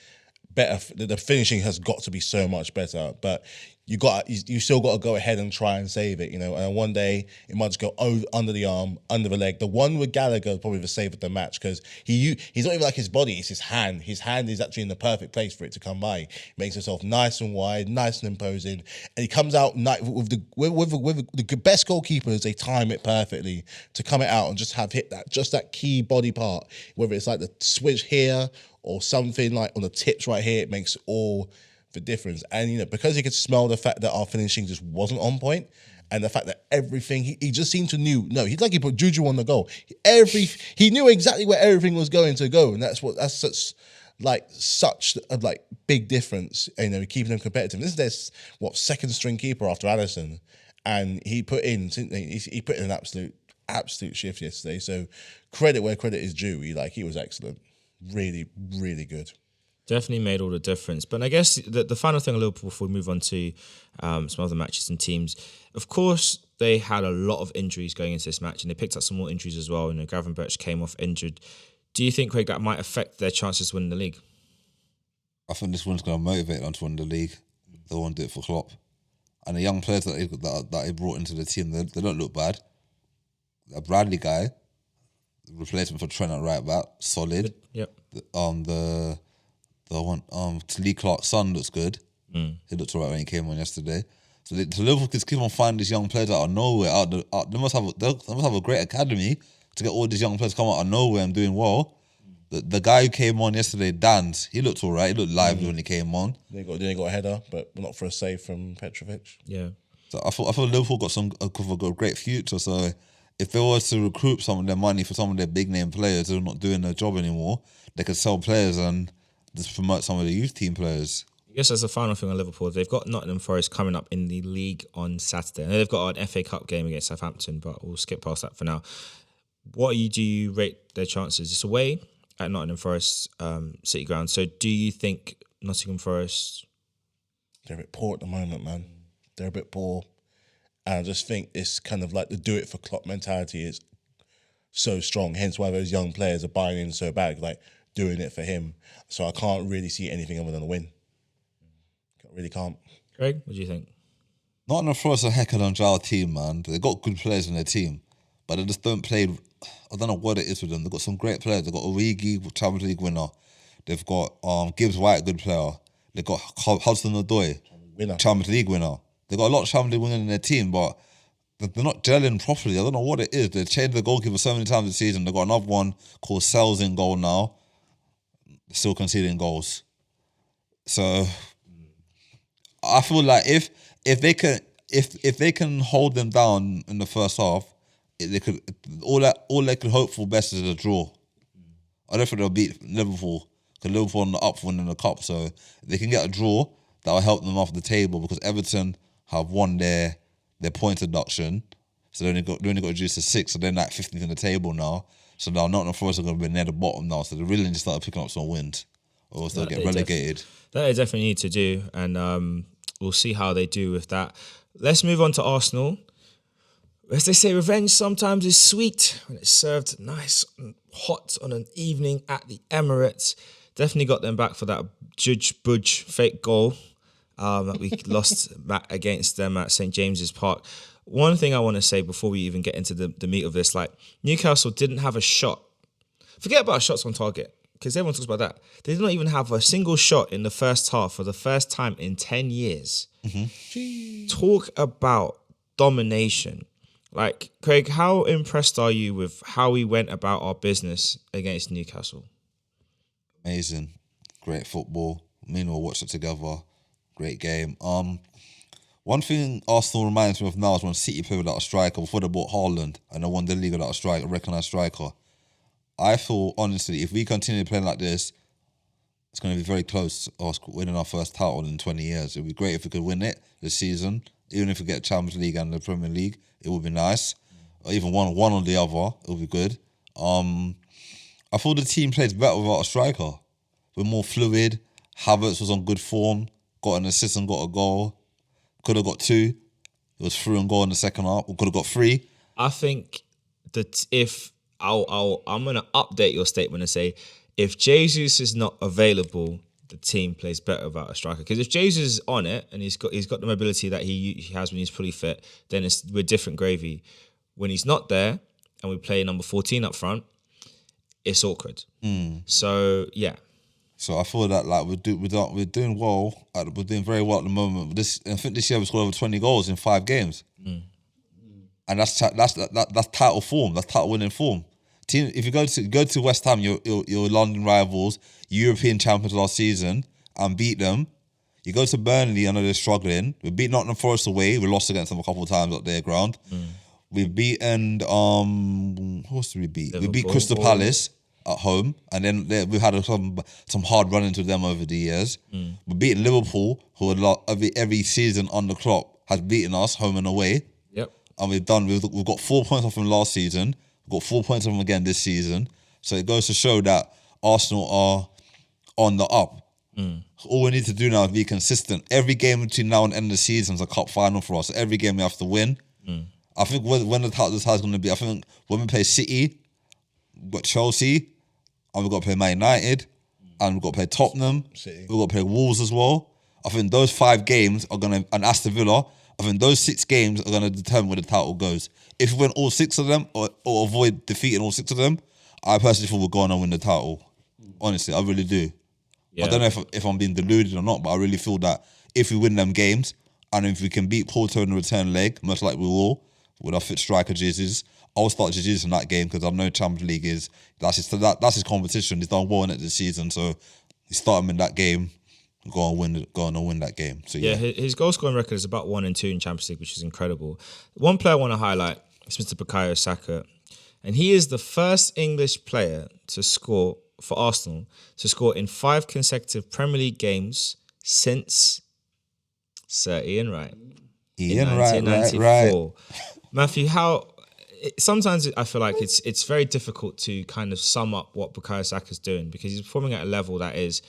better. The finishing has got to be so much better, but you still got to go ahead and try and save it, And one day it might just go under the arm, under the leg. The one with Gallagher is probably the save of the match because he's not even like his body; it's his hand. His hand is actually in the perfect place for it to come by. He makes himself nice and wide, nice and imposing, and he comes out with the best goalkeepers. They time it perfectly to come it out and just have hit that key body part, whether it's like the switch here or something like on the tips right here. It makes all the difference. And because he could smell the fact that our finishing just wasn't on point, and the fact that everything he just seemed to he's like he put Juju on the goal. He knew exactly where everything was going to go, and that's such a big difference. Keeping them competitive. This is their second string keeper after Alisson, and he put in an absolute shift yesterday. So credit where credit is due. He was excellent, really, really good. Definitely made all the difference. But I guess the final thing on Liverpool before we move on to some other matches and teams, of course, they had a lot of injuries going into this match and they picked up some more injuries as well. Gravenberch came off injured. Do you think, Craig, that might affect their chances to win the league? I think this one's going to motivate them to win the league. They want to do it for Klopp. And the young players that he brought into the team, they don't look bad. A Bradley guy, replacement for Trent at right back, solid. Yep. The one, Lee Clark's son looks good. He looked alright when he came on yesterday. So Liverpool can keep on finding these young players out of nowhere. They must have a great academy to get all these young players come out of nowhere and doing well. The guy who came on yesterday, Dan's, he looked alright. He looked lively when he came on. They got a header, but not for a save from Petrovic. Yeah. So I thought Liverpool got a great future. So if they were to recruit some of their money for some of their big name players who are not doing their job anymore, they could sell players and just promote some of the youth team players. I guess as a final thing on Liverpool, they've got Nottingham Forest coming up in the league on Saturday. I know they've got an FA Cup game against Southampton, but we'll skip past that for now. Do you rate their chances? It's away at Nottingham Forest City Ground. So do you think Nottingham Forest... They're a bit poor at the moment, man. They're a bit poor. And I just think it's kind of like the do it for Klopp mentality is so strong. Hence why those young players are buying in so bad. Doing it for him. So I can't really see anything other than a win. I really can't. Craig, what do you think? Nottingham Forest are a heck of an agile team, man. They've got good players in their team, but they just don't play. I don't know what it is with them. They've got some great players. They've got Origi, Champions League winner. They've got Gibbs White, good player. They've got Hudson-Odoi, Champions League winner. They've got a lot of Champions League winners in their team, but they're not gelling properly. I don't know what it is. They've changed the goalkeeper so many times this season. They've got another one called Sells in goal now. Still conceding goals. So I feel like if they can hold them down in the first half, they could all they could hope for best is a draw. I don't think they'll beat Liverpool because Liverpool on the up for winning the cup. So if they can get a draw, that will help them off the table because Everton have won their point deduction, so they only got reduced to 6, so they're like 15th in the table now. So now Nottingham Forest are going to be near the bottom now, so they really need to start picking up some wins, or else they'll get relegated. That they definitely need to do, and we'll see how they do with that. let's move on to Arsenal. As they say, revenge sometimes is sweet when it's served nice and hot on an evening at the Emirates. Definitely got them back for that Judge Budge fake goal that we lost back against them at St. James's Park. One thing I want to say before we even get into the meat of this, like Newcastle didn't have a shot. Forget about shots on target, because everyone talks about that. They did not even have a single shot in the first half for the first time in 10 years. Talk about domination. Like, Craig, how impressed are you with how we went about our business against Newcastle? Amazing. Great football. Meanwhile, watched it together. Great game. One thing Arsenal reminds me of now is when City played without a striker before they bought Haaland and they won the league without a striker, a recognised striker. I feel, honestly, if we continue playing like this, it's going to be very close to us winning our first title in 20 years. It would be great if we could win it this season. Even if we get Champions League and the Premier League, it would be nice. Or even one or the other, it would be good. I thought the team played better without a striker. We're more fluid. Havertz was on good form. Got an assist and got a goal. Could have got 2. It was through and goal in the second half. We could have got 3. I think that if I'm going to update your statement and say, if Jesus is not available, the team plays better without a striker. Because if Jesus is on it and he's got the mobility that he has when he's fully fit, then we're different gravy. When he's not there and we play number 14 up front, it's awkward. So yeah. So I feel that like we're doing well. We're doing very well at the moment. I think this year we scored over 20 goals in 5 games, and that's title form. That's title winning form. Team, if you go to West Ham, your London rivals, European champions last season, and beat them. You go to Burnley, I know they're struggling. We beat Nottingham Forest away. We lost against them a couple of times at their ground. We've beaten who else did we beat? Liverpool. We beat Crystal Palace at home, and then we've had some hard run into them over the years. We've beaten Liverpool, who every season on the clock has beaten us home and away. Yep. And we've got 4 points off them last season. We've got 4 points off them again this season. So it goes to show that Arsenal are on the up. All we need to do now is be consistent. Every game between now and end of the season is a cup final for us. Every game we have to win. I think when the title is going to be, I think when we play City, we've got Chelsea, and we've got to play Man United, and we've got to play Tottenham, City. we've got to play Wolves as well. I think those 5 games are going to, and Aston Villa, I think those 6 games are going to determine where the title goes. If we win all 6 of them, or avoid defeating all 6 of them, I personally feel we're going to win the title. Honestly, I really do. Yeah. I don't know if I'm being deluded or not, but I really feel that if we win them games, and if we can beat Porto in the return leg, much like we will, with our fit striker Jesus, I'll start Jesus in that game because I know Champions League that's his competition. He's done well in it this season, so you start him in that game, go on and win that game. So yeah, his goal scoring record is about 1 and 2 in Champions League, which is incredible. One player I want to highlight is Mr. Bukayo Saka, and he is the first English player to score for Arsenal to score in 5 consecutive Premier League games since Sir Ian Wright. Ian in Wright, 1994. Matthew, sometimes I feel like it's very difficult to kind of sum up what Bukayo Saka's doing because he's performing at a level that is,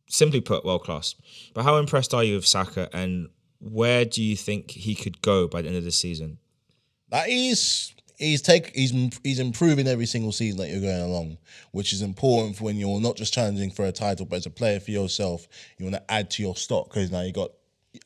simply put, world class. But how impressed are you with Saka, and where do you think he could go by the end of the season? That he's improving every single season that you're going along, which is important for when you're not just challenging for a title, but as a player for yourself, you want to add to your stock because now you got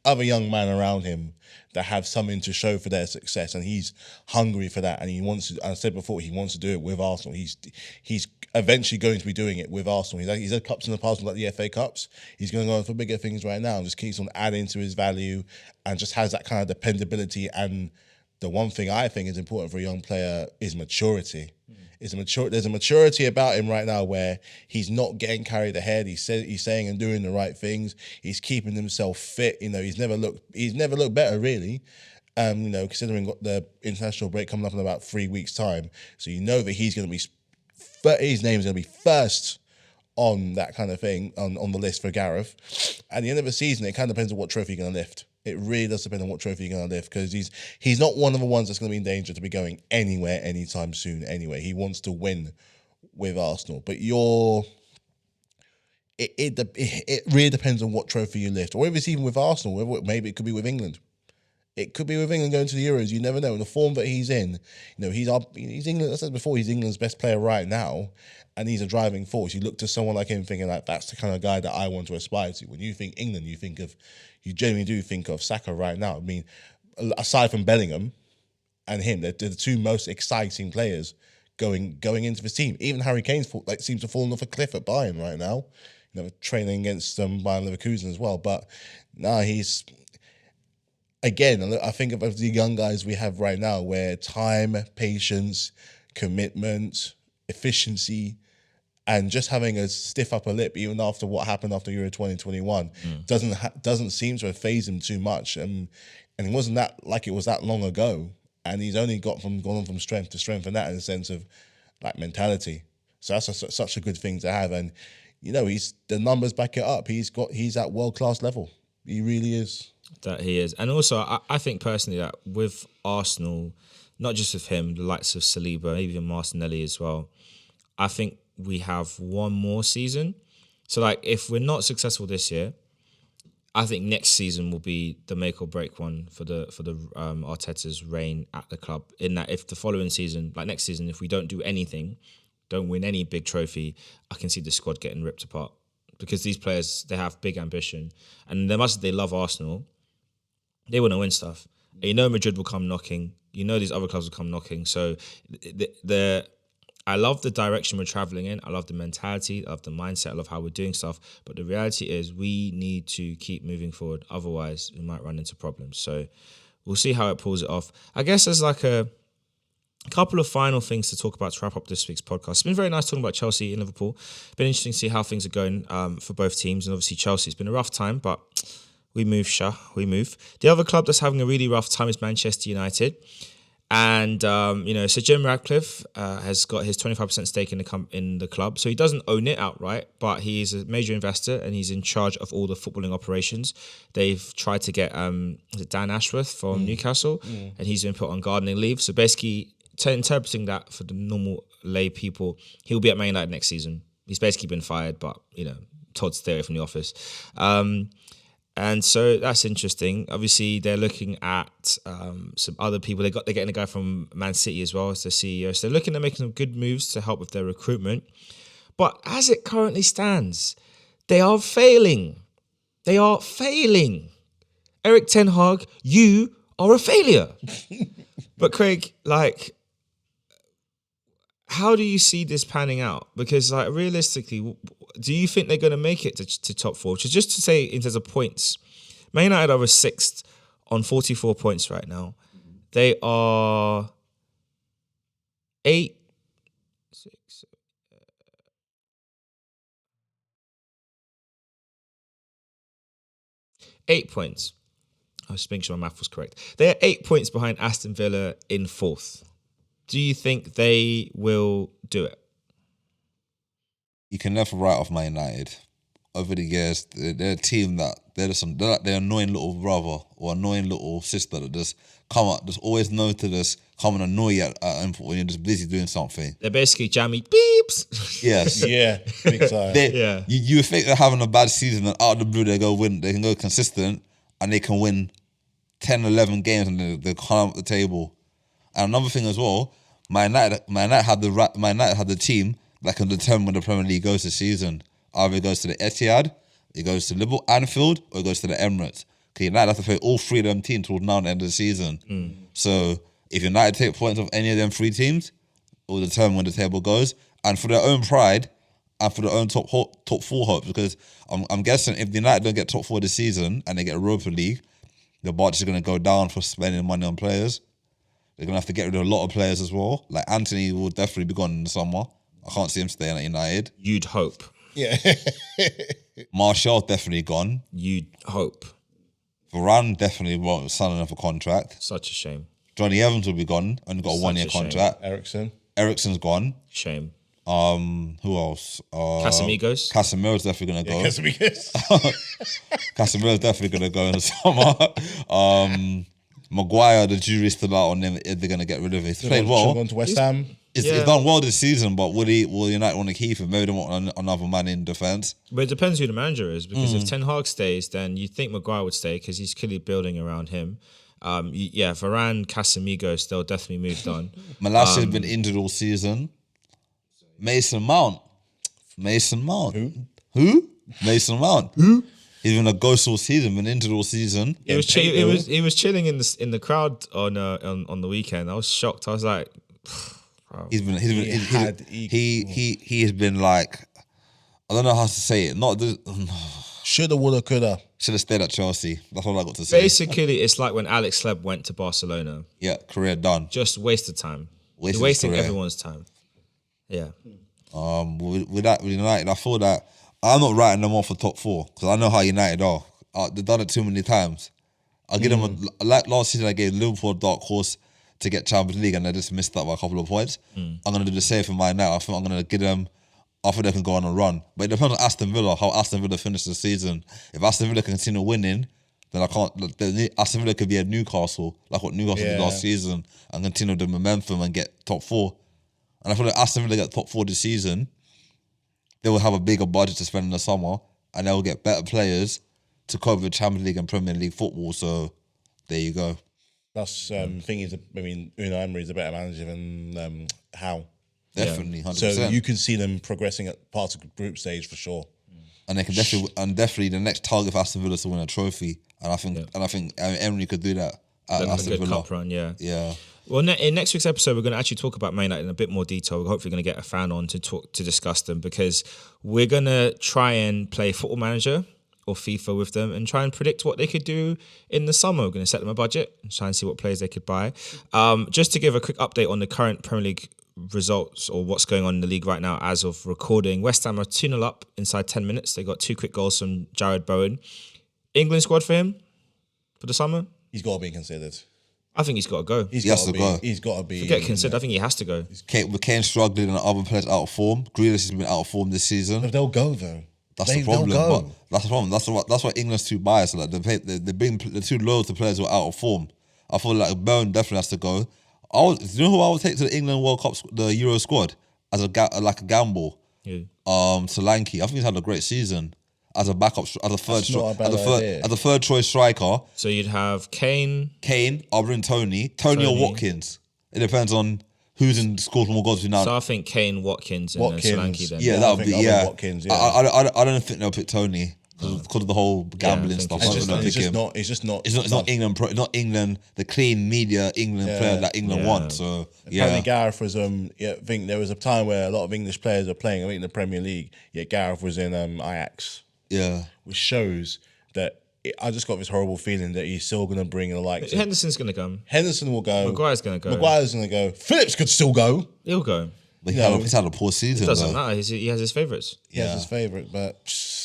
other young men around him that have something to show for their success, and he's hungry for that, and he wants to. I said before, he wants to do it with Arsenal. He's eventually going to be doing it with Arsenal. He's had cups in the past, like the FA Cups. He's going to go on for bigger things right now, and just keeps on adding to his value, and just has that kind of dependability. And the one thing I think is important for a young player is maturity. There's a maturity about him right now where he's not getting carried ahead. He's saying and doing the right things. He's keeping himself fit. He's never looked better really. Considering got the international break coming up in about 3 weeks' time, so you know that his name's going to be first on that kind of thing on the list for Gareth. At the end of the season, it kind of depends on what trophy you're going to lift. It really does depend on what trophy you're going to lift because he's not one of the ones that's going to be in danger to be going anywhere anytime soon anyway. He wants to win with Arsenal. But it really depends on what trophy you lift. Or if it's even with Arsenal, maybe it could be with England. It could be with England going to the Euros. You never know. In the form that he's in, he's England. I said before, he's England's best player right now, and he's a driving force. You look to someone like him, thinking like that's the kind of guy that I want to aspire to. When you think England, you genuinely do think of Saka right now. I mean, aside from Bellingham and him, they're the two most exciting players going into this team. Even Harry Kane seems to have fallen off a cliff at Bayern right now. Training against Bayern Leverkusen as well. But no, he's. Again, I think of the young guys we have right now where time, patience, commitment, efficiency, and just having a stiff upper lip, even after what happened after Euro 2021, doesn't seem to have phased him too much. And it wasn't that long ago. And he's only gone from strength to strength, and that in the sense of like mentality. So that's such a good thing to have. And the numbers back it up. He's at world class level. He really is. That he is. And also, I think personally that with Arsenal, not just with him, the likes of Saliba, even Martinelli as well, I think we have one more season. So, like, if we're not successful this year, I think next season will be the make or break one for the Arteta's reign at the club. In that, if the following season, like next season, if we don't do anything, don't win any big trophy, I can see the squad getting ripped apart. Because these players, they have big ambition. And they love Arsenal. They want to win stuff. And Madrid will come knocking. These other clubs will come knocking. So I love the direction we're traveling in. I love the mentality. I love the mindset. I love how we're doing stuff. But the reality is we need to keep moving forward. Otherwise, we might run into problems. So we'll see how it pulls it off. I guess there's like a couple of final things to talk about to wrap up this week's podcast. It's been very nice talking about Chelsea and Liverpool. Been interesting to see how things are going for both teams. And obviously Chelsea, it's been a rough time, but we move, we move. The other club that's having a really rough time is Manchester United. And, Sir Jim Ratcliffe has got his 25% stake in the club. So he doesn't own it outright, but he's a major investor and he's in charge of all the footballing operations. They've tried to get Dan Ashworth from Newcastle, and he's been put on gardening leave. So basically, interpreting that for the normal lay people, he'll be at Man United next season. He's basically been fired, but, told to stay away from the office. And so that's interesting. Obviously, they're looking at some other people. They're getting a guy from Man City as well as the CEO. So they're looking at making some good moves to help with their recruitment. But as it currently stands, they are failing. They are failing. Eric Ten Hag, you are a failure. But Craig, how do you see this panning out? Because realistically, do you think they're going to make it to top four? Which is just to say, in terms of points, Man United are 6th on 44 points right now. They are 8 points. I was making sure my math was correct. They are 8 points behind Aston Villa in 4th. Do you think they will do it? You can never write off Man United. Over the years, they're a team that they're like their annoying little brother or annoying little sister that just come up, just always know to just come and annoy you when you're just busy doing something. They're basically jammy beeps. Yes. Yeah, big time. You would think they're having a bad season and out of the blue they go win. They can go consistent and they can win 10, 11 games and they climb up the table. And another thing as well, Man United had the team that can determine when the Premier League goes this season. Either it goes to the Etihad, it goes to Liverpool, Anfield, or it goes to the Emirates. Because United have to play all three of them teams towards now and the end of the season. So if United take points of any of them three teams, it will determine when the table goes. And for their own pride and for their own top four hopes, because I'm guessing if United don't get top four this season and they get Europa League, the budget is going to go down for spending money on players. They're going to have to get rid of a lot of players as well. Like Anthony will definitely be gone in the summer. I can't see him staying at United. You'd hope. Yeah. Martial's definitely gone. You'd hope. Varane definitely won't sign another contract. Such a shame. Johnny Evans will be gone. Only got a 1 year contract. Eriksen's gone. Shame. Who else? Casemiro's definitely gonna go. Casemiro's definitely gonna go in the summer. Maguire, the jury's still out on him if they're gonna get rid of it. He's played well. Gone to West Ham. He's done well this season, but will United want to keep him? Maybe they want another man in defence. But it depends who the manager is, because if Ten Hag stays, then you'd think Maguire would stay because he's clearly building around him. Varane, Casemiro, they'll definitely moved on. Malachi has been injured all season. Mason Mount. Who? Mason Mount. Who? He's been a ghost all season, been injured all season. He was chilling in the crowd on the weekend. I was shocked. I was like, He has been like, I don't know how to say it. Shoulda, woulda, coulda. Should have stayed at Chelsea. That's all I got to say. Basically, it's like when Alex Hleb went to Barcelona. Yeah, career done. Just wasted time. Wasted You're wasting career. everyone's time. Yeah. With United, I feel that I'm not writing them off for top 4 because I know how United are. They've done it too many times. I give them like last season. I gave Liverpool a dark horse to get Champions League, and they just missed out by a couple of points. I'm gonna do the same for mine now. I think I'm gonna give them. I think they can go on a run, but it depends on Aston Villa, how Aston Villa finishes the season. If Aston Villa continue winning, then I can't. Then Aston Villa could be at Newcastle, like what Newcastle did last season, and continue the momentum and get top 4. And I feel like Aston Villa get top 4 this season, they will have a bigger budget to spend in the summer, and they will get better players to cover the Champions League and Premier League football. So there you go. That's thing is, I mean, Unai Emery is a better manager than Howe. Definitely, 100%. So you can see them progressing at parts of group stage for sure. And they can definitely the next target for Aston Villa is to win a trophy. And I think Emery could do that at Aston a good Villa. cup run, yeah. Yeah. Well, in next week's episode, we're going to actually talk about Man United in a bit more detail. We're hopefully going to get a fan on to discuss them, because we're going to try and play Football Manager or FIFA with them and try and predict what they could do in the summer. We're going to set them a budget and try and see what players they could buy. Just to give a quick update on the current Premier League results or what's going on in the league right now as of recording. West Ham are 2-0 up inside 10 minutes. They got 2 quick goals from Jared Bowen. England squad for him for the summer? He's got to be considered. I think he's got to go. He has to go. He's got to be. Forget considered. I think he has to go. With Kane struggling and other players out of form, Grealish has been out of form this season. If they'll go though. That's the problem. But that's the problem. That's why England's too biased. Like they're too loyal to players who are out of form. I feel like Bowen definitely has to go. Do you know who I would take to the England World Cup, the Euro squad, as a gamble? Yeah. Solanke. I think he's had a great season as a backup, as a third choice striker. So you'd have Kane. I'll bring Tony or Watkins. It depends on who's in scores more goals now. So I think Kane, Watkins, and then Solanke. Then Yeah, that would be Watkins. Yeah. I don't think they'll pick Tony. Because of the whole gambling stuff, It's not England. Not England. The clean media England player that England want. So apparently Gareth was. I think there was a time where a lot of English players were playing. I think in the Premier League. Yet Gareth was in Ajax. Yeah, which shows that I just got this horrible feeling that he's still going to bring the likes. Henderson's going to come. Henderson will go. Maguire's going to go. Phillips could still go. He'll go. But he's had a poor season. It doesn't matter. He has his favourites. He has his favourite, but.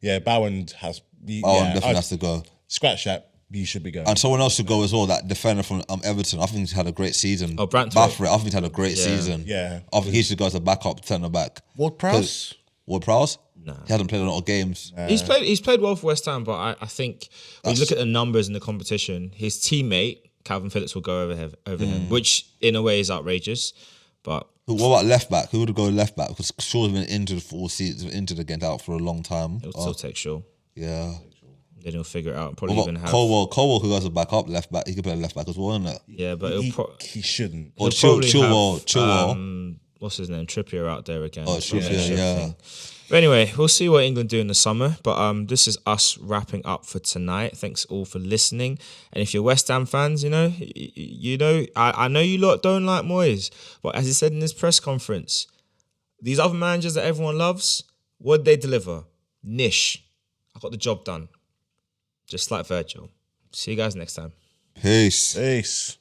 Yeah, Bowen has. Definitely has to go. Scratch that. He should be going. And someone else should go as well. That defender from Everton. I think he's had a great season. Oh, Brantford. I think he's had a great season. Yeah. I think he should go as a backup centre back. Ward-Prowse? Nah. He hasn't played a lot of games. He's played well for West Ham, but I think when you look at the numbers in the competition, his teammate Calvin Phillips will go over him, which in a way is outrageous. But what about left back? Who would go left back? Because Shaw's been injured for all seasons, injured again, out for a long time. He'll still take Shaw. Yeah. Then he'll figure it out. Probably even have Colwell who goes a backup left back. He could play left back as well, isn't it? Yeah, but he shouldn't. Or Chilwell. What's his name? Trippier out there again. Oh, Trippier, yeah. But anyway, we'll see what England do in the summer. But this is us wrapping up for tonight. Thanks all for listening. And if you're West Ham fans, I know you lot don't like Moyes. But as he said in his press conference, these other managers that everyone loves, what did they deliver? Nish. I got the job done. Just like Virgil. See you guys next time. Peace. Peace.